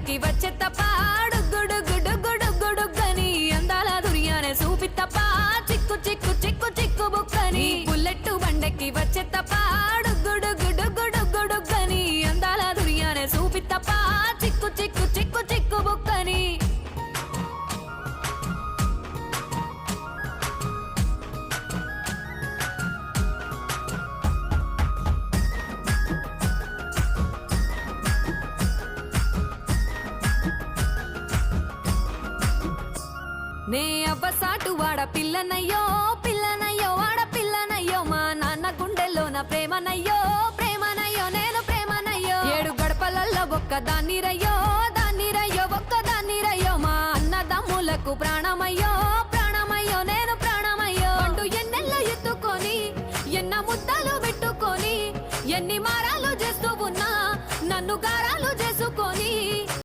బండకి వచ్చే తప్ప డుగ్గుడుగ్గుడుగ్గుడుగ్గుడుగ్గని అందాల దుర్యానే చూపి తప్ప చిక్కు చిక్కు చిక్కు చిక్కు బుక్కని బుల్లెట్టు బండకి వచ్చే తప్ప డుగ్గుడుగ్గుడుగ్గుడుగ్గుడుగ్గని అందాల దుర్యానే చూపి తప్ప చిక్కు చిక్కు చిక్కు చిక్కు బుక్కని నే అవ్వసాటు వాడ పిల్లనయ్యో పిల్లనయ్యో వాడ పిల్లనయ్యో మా నాన్న గుండెల్లో నా ప్రేమనయ్యో ప్రేమనయ్యో నేను ప్రేమనయ్యో 7 గడపలల్లో ఒక్కదాన్ని రయ్యో దాన్ని రయ్యో ఒక్కదాన్ని రయ్యో మా అన్నదమ్ములకు ప్రాణమయ్యో ప్రాణమయ్యో నేను ప్రాణమయ్యో అంటూ ఎన్నెల్లో ఎత్తుకొని ఎన్న ముద్దలు పెట్టుకొని ఎన్ని మారాలు చేస్తూ ఉన్నా నన్ను గారాలు